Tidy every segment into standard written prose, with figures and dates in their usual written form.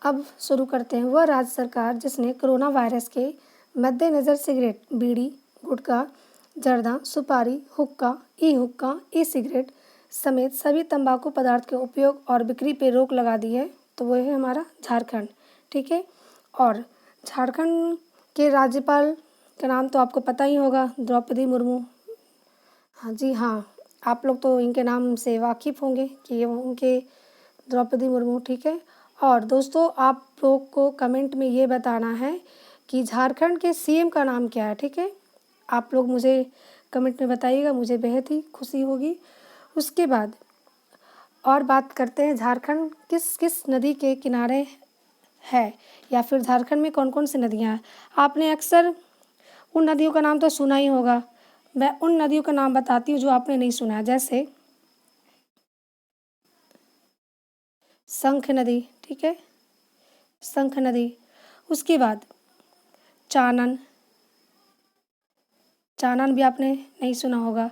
अब शुरू करते हैं। वह राज्य सरकार जिसने कोरोना वायरस के मद्देनज़र सिगरेट, बीड़ी, गुटखा, जर्दा, सुपारी, हुक्का, ई सिगरेट समेत सभी तंबाकू पदार्थ के उपयोग और बिक्री पर रोक लगा दी है, तो वो है हमारा झारखंड। ठीक है। और झारखंड के राज्यपाल का नाम तो आपको पता ही होगा, द्रौपदी मुर्मू। हाँ जी हाँ, आप लोग तो इनके नाम से वाकिफ़ होंगे कि ये उनके द्रौपदी मुर्मू। ठीक है। और दोस्तों, आप लोग को कमेंट में ये बताना है कि झारखंड के सीएम का नाम क्या है। ठीक है। आप लोग मुझे कमेंट में बताइएगा, मुझे बेहद ही खुशी होगी। उसके बाद और बात करते हैं, झारखंड किस किस नदी के किनारे है, या फिर झारखंड में कौन कौन सी नदियाँ हैं। आपने अक्सर उन नदियों का नाम तो सुना ही होगा। मैं उन नदियों का नाम बताती हूँ जो आपने नहीं सुना है, जैसे शंख नदी। ठीक है, शंख नदी। उसके बाद चानन, चानन भी आपने नहीं सुना होगा।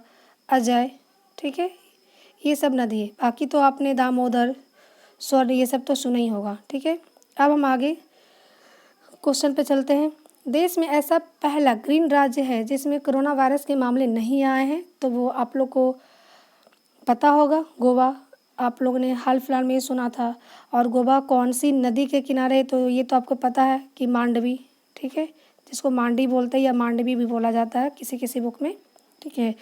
अजय। ठीक है, ये सब नदी है। बाकी तो आपने दामोदर, स्वर्ण, ये सब तो सुना ही होगा। ठीक है। अब हम आगे क्वेश्चन पे चलते हैं। देश में ऐसा पहला ग्रीन राज्य है जिसमें कोरोना वायरस के मामले नहीं आए हैं, तो वो आप लोग को पता होगा, गोवा। आप लोगों ने हाल फिलहाल में ये सुना था। और गोवा कौन सी नदी के किनारे है, तो ये तो आपको पता है कि मांडवी। ठीक है, जिसको मांडी बोलते हैं या मांडवी भी बोला जाता है किसी किसी बुक में। ठीक है।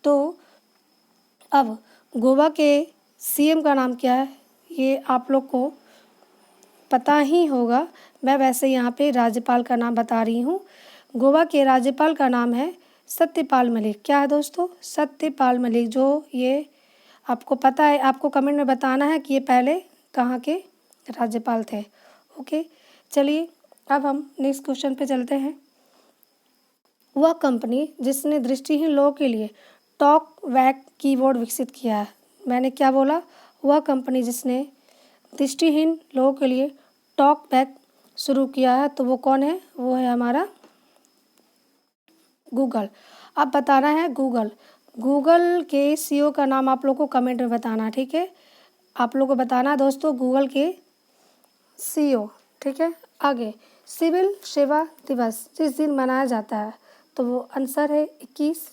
तो अब गोवा के सीएम का नाम क्या है, ये आप लोग को पता ही होगा। मैं वैसे यहाँ पे राज्यपाल का नाम बता रही हूँ। गोवा के राज्यपाल का नाम है सत्यपाल मलिक। क्या है दोस्तों? सत्यपाल मलिक। जो ये आपको पता है, आपको कमेंट में बताना है कि ये पहले कहाँ के राज्यपाल थे। ओके, चलिए अब हम नेक्स्ट क्वेश्चन पे चलते हैं। वह कंपनी जिसने दृष्टिहीन लोगों के लिए टॉक बैक कीबोर्ड विकसित किया है। मैंने क्या बोला? वह कंपनी जिसने दृष्टिहीन लोगों के लिए टॉक बैक शुरू किया है, तो वो कौन है? वो है हमारा गूगल। अब बताना है गूगल। गूगल के सीईओ का नाम आप लोग को कमेंट में बताना। ठीक है, आप लोग को बताना है दोस्तों, गूगल के सीईओ। ठीक है। आगे, सिविल सेवा दिवस जिस दिन मनाया जाता है, तो वो आंसर है 21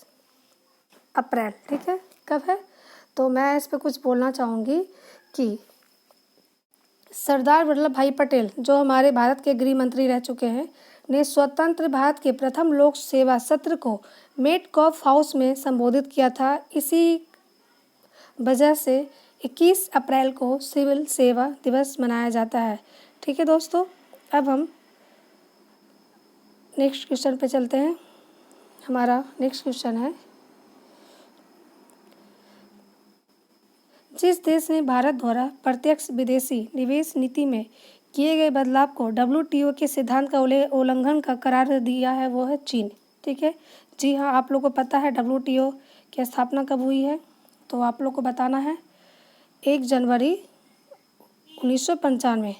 अप्रैल। ठीक है, कब है? तो मैं इस पर कुछ बोलना चाहूँगी कि सरदार वल्लभ भाई पटेल, जो हमारे भारत के गृह मंत्री रह चुके हैं, ने स्वतंत्र भारत के प्रथम लोक सेवा सत्र को मेटकॉफ हाउस में संबोधित किया था। इसी वजह से 21 अप्रैल को सिविल सेवा दिवस मनाया जाता है। ठीक है दोस्तों, अब हम नेक्स्ट क्वेश्चन पे चलते हैं। हमारा नेक्स्ट क्वेश्चन है, जिस देश ने भारत द्वारा प्रत्यक्ष विदेशी निवेश नीति में किए गए बदलाव को डब्ल्यूटीओ के सिद्धांत का उल्लंघन का करार दिया है, वो है चीन। ठीक है, जी हाँ, आप लोग को पता है डब्ल्यूटीओ की स्थापना कब हुई है, तो आप लोग को बताना है 1 जनवरी 1995।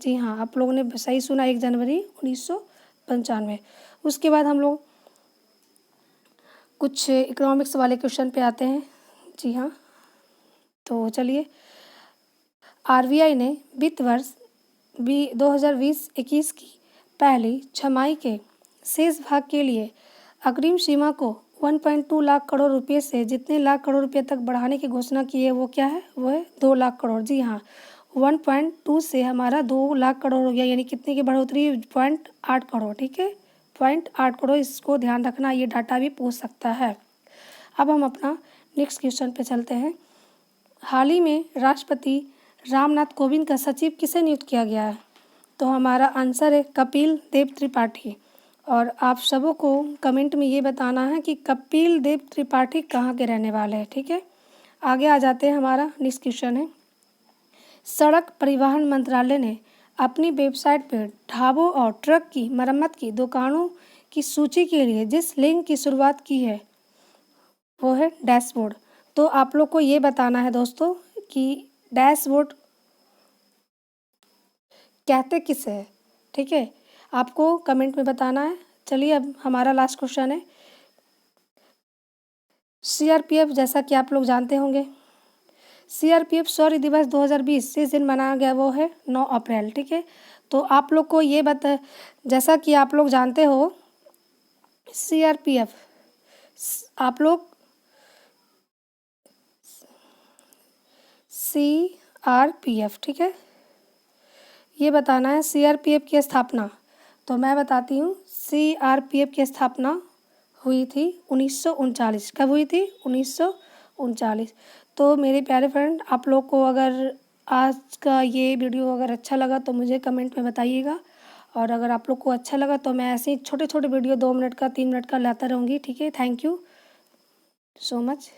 जी हाँ, आप लोगों ने सही सुना, 1 जनवरी 1995। उसके बाद हम लोग कुछ इकोनॉमिक्स वाले क्वेश्चन पे आते हैं। जी हाँ, तो चलिए, आरबीआई ने वित्त वर्ष 2020-21 की पहली छमाही के शेष भाग के लिए अग्रिम सीमा को 1.2 लाख करोड़ रुपए से जितने लाख करोड़ रुपए तक बढ़ाने की घोषणा की है, वो क्या है? वो है 2 लाख करोड़। जी हाँ, 1.2 से हमारा 2 लाख करोड़ हो गया, यानी कितने की बढ़ोतरी? 0.8 करोड़। ठीक है, 0.8 करोड़, इसको ध्यान रखना, ये डाटा भी पूछ सकता है। अब हम अपना नेक्स्ट क्वेश्चन पे चलते हैं। हाल ही में राष्ट्रपति रामनाथ कोविंद का सचिव किसे नियुक्त किया गया है, तो हमारा आंसर है कपिल देव त्रिपाठी। और आप सबों को कमेंट में ये बताना है कि कपिल देव त्रिपाठी कहाँ के रहने वाले हैं। ठीक है, आगे आ जाते हैं। हमारा नेक्स्ट क्वेश्चन है, सड़क परिवहन मंत्रालय ने अपनी वेबसाइट पर ढाबों और ट्रक की मरम्मत की दुकानों की सूची के लिए जिस लिंक की शुरुआत की है, वो है डैशबोर्ड। तो आप लोग को ये बताना है दोस्तों कि डैशबोर्ड कहते किसे है। ठीक है, आपको कमेंट में बताना है। चलिए, अब हमारा लास्ट क्वेश्चन है, सीआरपीएफ जैसा कि आप लोग जानते होंगे, सीआरपीएफ शौर्य दिवस 2020 जिस दिन मनाया गया वो है 9 अप्रैल, ठीक है। तो आप लोग को ये जैसा कि आप लोग जानते हो सीआरपीएफ, आप लोग सीआरपीएफ, ठीक है, ये बताना है सीआरपीएफ की स्थापना। तो मैं बताती हूँ, सीआरपीएफ की स्थापना हुई थी 1939। कब हुई थी? 1939। तो मेरे प्यारे फ्रेंड, आप लोग को अगर आज का ये वीडियो अगर अच्छा लगा तो मुझे कमेंट में बताइएगा, और अगर आप लोग को अच्छा लगा तो मैं ऐसे ही छोटे छोटे वीडियो 2 मिनट का 3 मिनट का लाता रहूँगी, ठीक है। Thank you so much.